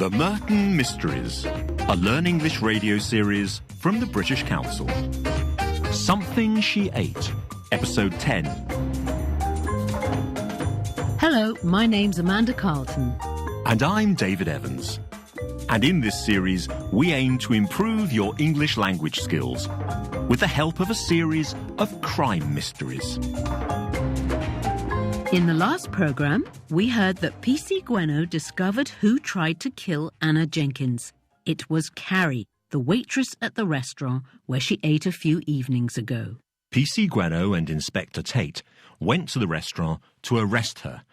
The Merton Mysteries, a Learn English radio series from the British Council. Something She Ate, Episode 10. Hello, my name's Amanda Carlton. And I'm David Evans. And in this series, we aim to improve your English language skills with the help of a series of crime mysteries. In the last programme, we heard that PC Gweno discovered who tried to kill Anna Jenkins. It was Carrie, the waitress at the restaurant where she ate a few evenings ago. PC Gweno and Inspector Tate went to the restaurant to arrest her,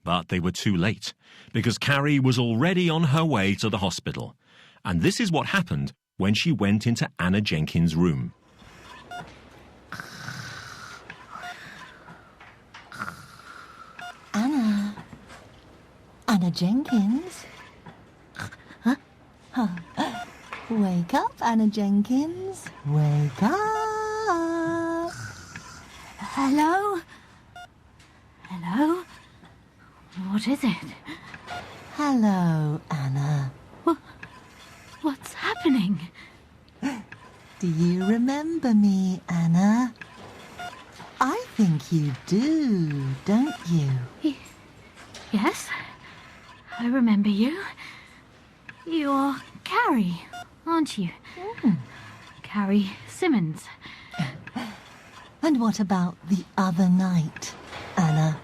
but they were too late because Carrie was already on her way to the hospital. And this is what happened when she went into Anna Jenkins' room. Anna Jenkins? Wake up, Anna Jenkins. Wake up. Hello? Hello? What is it? Hello, Anna. What's happening? Do you remember me, Anna? I think you do, don't you? Yes, I remember you. You're Carrie, aren't you? Carrie Simmons. And what about the other night, Anna?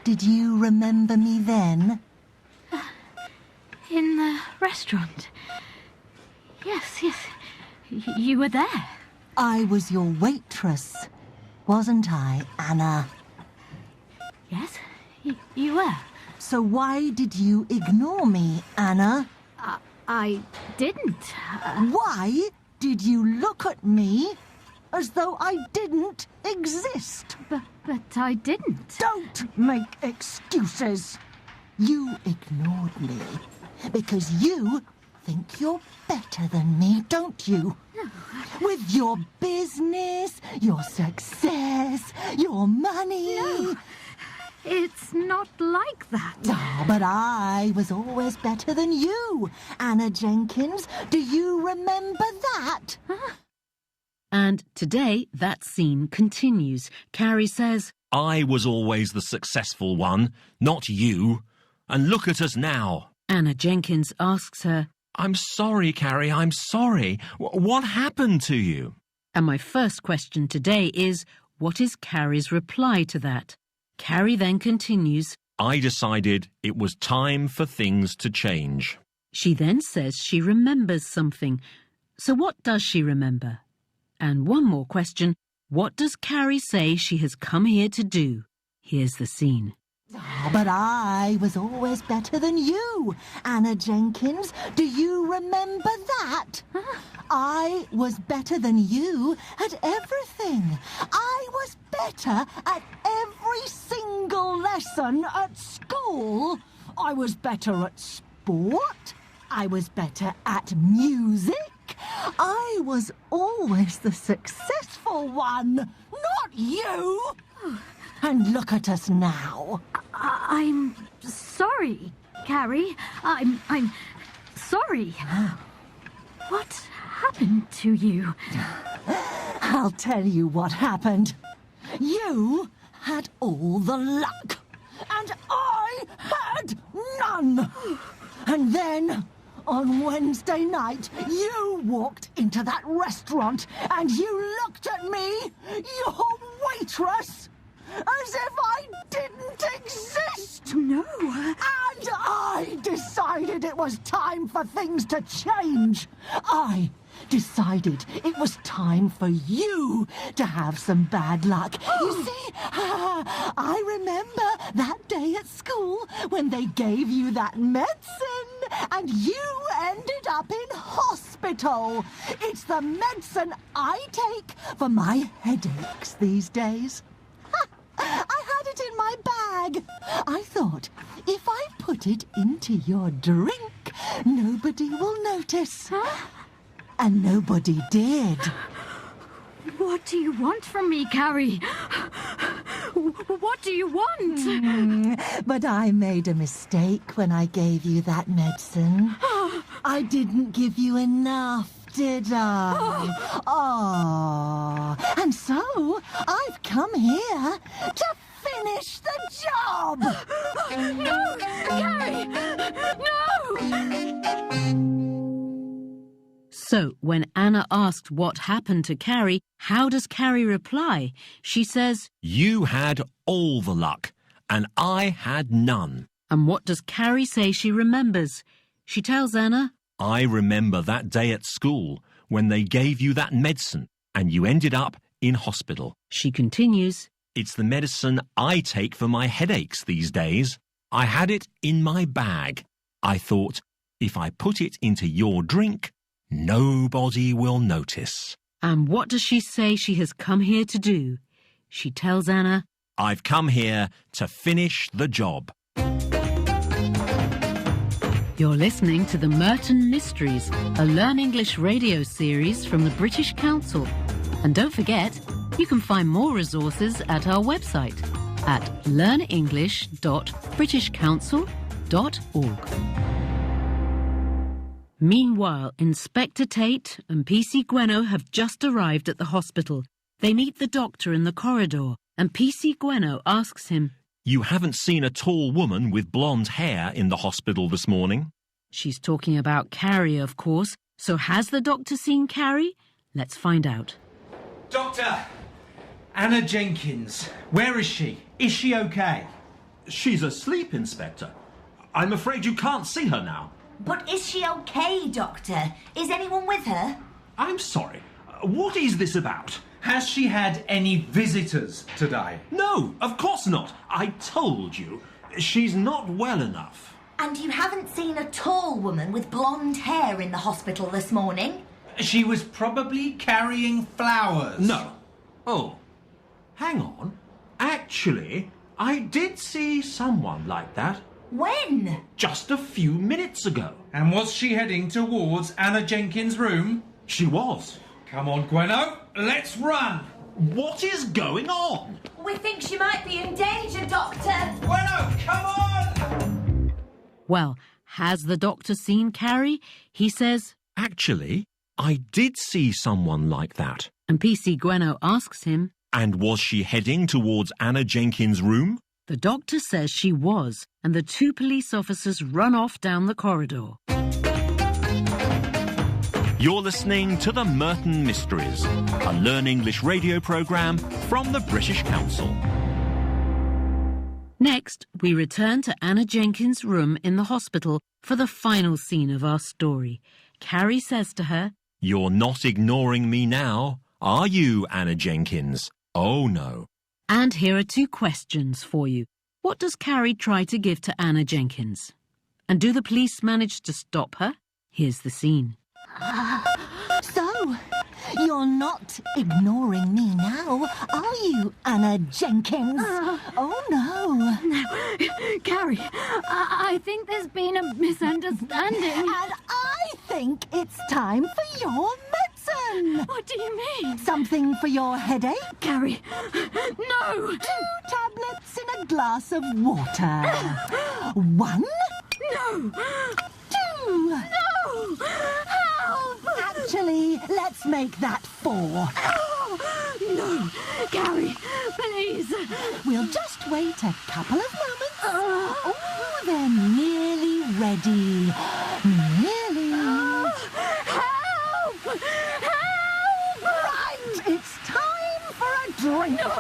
Did you remember me then? In the restaurant. Yes. You were there. I was your waitress, wasn't I, Anna? Yes, you were. So why did you ignore me, Anna? I didn't. Why did you look at me as though I didn't exist? But I didn't. Don't make excuses. You ignored me because you think you're better than me, don't you? No. With your business, your success, your money. No. It's not like that. Oh, but I was always better than you, Anna Jenkins. Do you remember that? Huh? And today, that scene continues. Carrie says, I was always the successful one, not you. And look at us now. Anna Jenkins asks her, I'm sorry, Carrie, I'm sorry. What happened to you? and my first question today is, what is Carrie's reply to that? Carrie then continues, I decided it was time for things to change. She then says she remembers something. So what does she remember? And one more question, what does Carrie say she has come here to do? Here's the scene. Oh, but I was always better than you, Anna Jenkins. Do you remember that? I was better than you at everything. I was better at every single lesson at school. I was better at sport. I was better at music. I was always the successful one, not you. And look at us now. I'm sorry, Carrie. I'm sorry. What happened to you? I'll tell you what happened. You had all the luck, and I had none. And then, on Wednesday night, you walked into that restaurant and you looked at me, your waitress, as if I didn't exist. No. And I decided it was time for things to change. I decided it was time for you to have some bad luck. You see, I remember that day at school when they gave you that medicine and you ended up in hospital. It's the medicine I take for my headaches these days. I had it in my bag. I thought, if I put it into your drink, nobody will notice. And nobody did. What do you want from me, Carrie? What do you want? But I made a mistake when I gave you that medicine. I didn't give you enough, did I? Oh. And so I've come here to finish the job. No, Carrie! No! So, when Anna asked what happened to Carrie, how does Carrie reply? She says, You had all the luck, and I had none. and what does Carrie say she remembers? She tells Anna, I remember that day at school when they gave you that medicine and you ended up in hospital. She continues, It's the medicine I take for my headaches these days. I had it in my bag. I thought, if I put it into your drink, nobody will notice. and what does she say she has come here to do? She tells Anna, I've come here to finish the job. You're listening to the Merton Mysteries, a Learn English radio series from the British Council. And don't forget, you can find more resources at our website at learnenglish.britishcouncil.org. Meanwhile, Inspector Tate and PC Gweno have just arrived at the hospital. They meet the doctor in the corridor, and PC Gweno asks him, You haven't seen a tall woman with blonde hair in the hospital this morning? She's talking about Carrie, of course. So has the doctor seen Carrie? Let's find out. Doctor! Anna Jenkins. Where is she? Is she okay? She's asleep, Inspector. I'm afraid you can't see her now. But is she okay, Doctor? Is anyone with her? I'm sorry. What is this about? Has she had any visitors today? No, of course not. I told you. She's not well enough. And you haven't seen a tall woman with blonde hair in the hospital this morning? She was probably carrying flowers. No. Oh, hang on. Actually, I did see someone like that When? just a few minutes ago. And was she heading towards Anna Jenkins' room? She was. Come on, Gweno. Let's run. What is going on? We think she might be in danger, Doctor. Gweno, come on! Well, has the doctor seen Carrie? He says, Actually, I did see someone like that. and PC Gweno asks him, And was she heading towards Anna Jenkins' room? the doctor says she was, and the two police officers run off down the corridor. You're listening to the Merton Mysteries, a Learn English radio programme from the British Council. Next, we return to Anna Jenkins' room in the hospital for the final scene of our story. Carrie says to her, You're not ignoring me now, are you, Anna Jenkins? Oh, no. and here are two questions for you. What does Carrie try to give to Anna Jenkins? And do the police manage to stop her? Here's the scene. So, you're not ignoring me now, are you, Anna Jenkins? Oh, no. Carrie, I think there's been a misunderstanding. And I think it's time for your medicine. What do you mean? Something for your headache? Carrie, no! 2 tablets in a glass of water. 1, No! 2. No! Help! Actually, let's make that 4. No! Carrie, please! We'll just wait a couple of moments. Oh, they're nearly ready. Nearly. Help! Help! Right, it's time for a drink. No!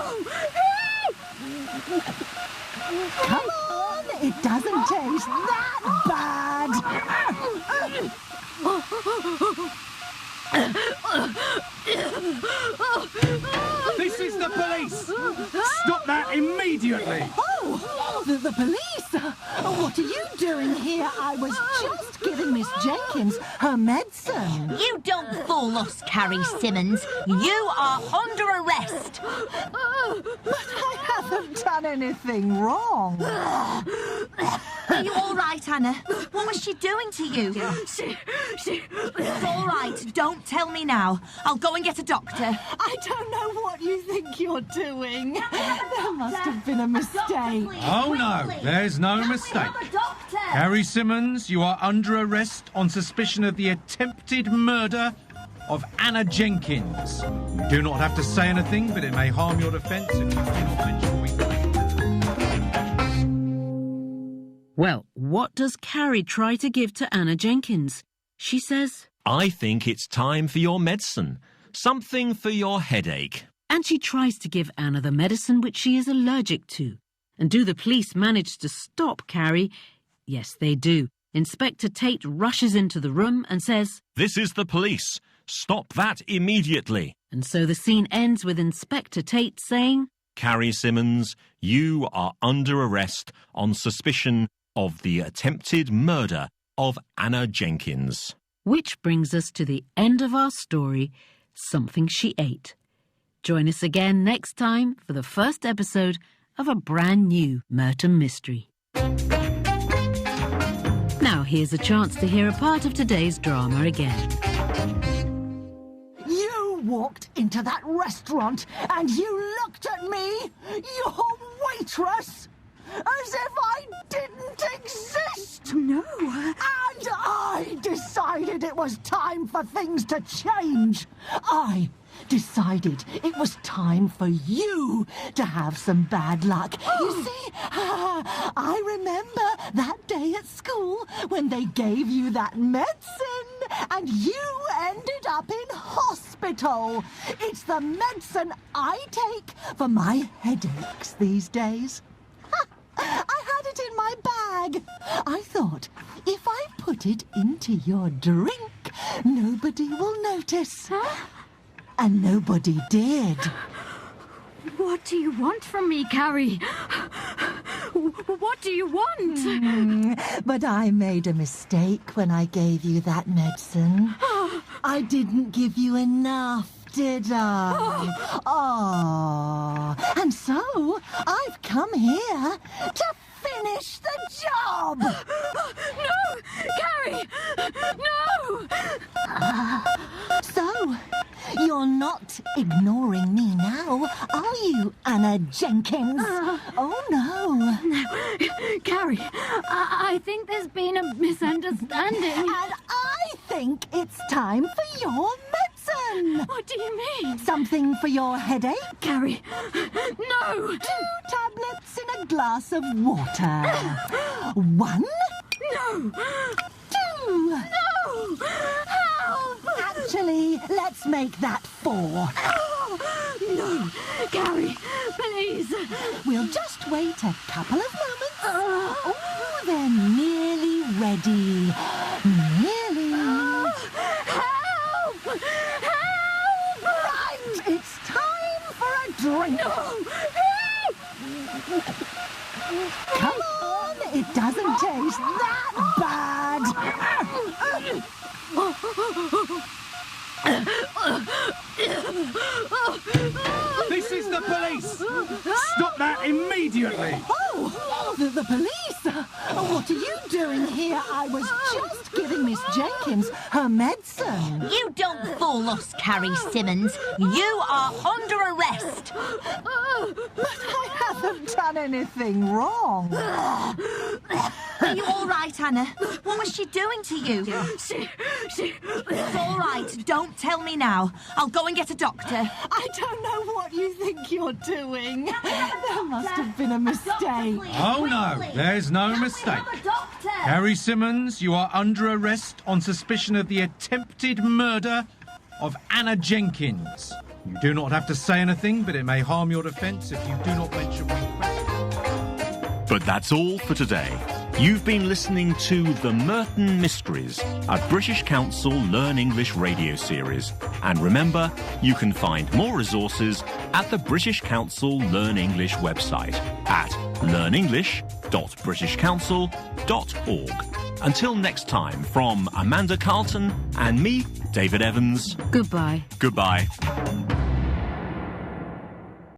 Come on, it doesn't taste that bad. This is the police! Stop that immediately! Oh, the police? What are you doing here? I was just giving Miss Jenkins her medicine. You don't fool us, Carrie Simmons. You are under arrest. But I haven't done anything wrong. Are you all right, Anna? What was she doing to you? She... It's all right. Don't tell me now. I'll go and get a doctor. I don't know what you think you're doing. There must have been a mistake. Oh no, there's no mistake. Carrie Simmons, you are under arrest on suspicion of the attempted murder of Anna Jenkins. You do not have to say anything, but it may harm your defence if you do not mention weakness. Well, what does Carrie try to give to Anna Jenkins? She says, I think it's time for your medicine. Something for your headache. and she tries to give Anna the medicine which she is allergic to. And do the police manage to stop Carrie? Yes, they do. Inspector Tate rushes into the room and says, This is the police. Stop that immediately. And so the scene ends with Inspector Tate saying, Carrie Simmons, you are under arrest on suspicion of the attempted murder of Anna Jenkins. Which brings us to the end of our story, Something She Ate. Join us again next time for the first episode of a brand new Merton Mystery. Now here's a chance to hear a part of today's drama again. You walked into that restaurant and you looked at me, your waitress, as if I didn't exist. No. And I decided it was time for things to change. I decided it was time for you to have some bad luck. You see, I remember that day at school when they gave you that medicine and you ended up in hospital. It's the medicine I take for my headaches these days. I had it in my bag. I thought, if I put it into your drink, nobody will notice. And nobody did. What do you want from me, Carrie? What do you want? But I made a mistake when I gave you that medicine. I didn't give you enough, did I? Oh. And so I've come here to finish the job. No! Carrie! No! So, you're not ignoring me now, are you, Anna Jenkins? Oh, no. Carrie, I think there's been a misunderstanding. And I think it's time for your medicine. What do you mean? Something for your headache? Carrie, no! 2 tablets in a glass of water. 1, No! 2. No! Help! Actually, let's make that 4. No! Carrie, please! We'll just wait a couple of moments. Oh, they're nearly ready. Nearly. Help! Help! Right, it's time for a drink. No! Come on, it doesn't taste that bad. This is the police! Stop that immediately! Oh, the police? What are you doing here? I was just giving Miss Jenkins her medicine. You don't fool us, Carrie Simmons. You are under arrest. But I haven't done anything wrong. Are you all right, Anna? What was she doing to you? She... It's all right. Don't tell me now. I'll go and get a doctor. I don't know what you think you're doing. There must have been a mistake. Oh no, there's no mistake. Carrie Simmons, you are under arrest on suspicion of the attempted murder of Anna Jenkins. You do not have to say anything, but it may harm your defence if you do not mention weakness. But that's all for today. You've been listening to The Merton Mysteries, a British Council Learn English radio series. And remember, you can find more resources at the British Council Learn English website at learnenglish.britishcouncil.org. Until next time, from Amanda Carlton and me, David Evans. Goodbye. Goodbye.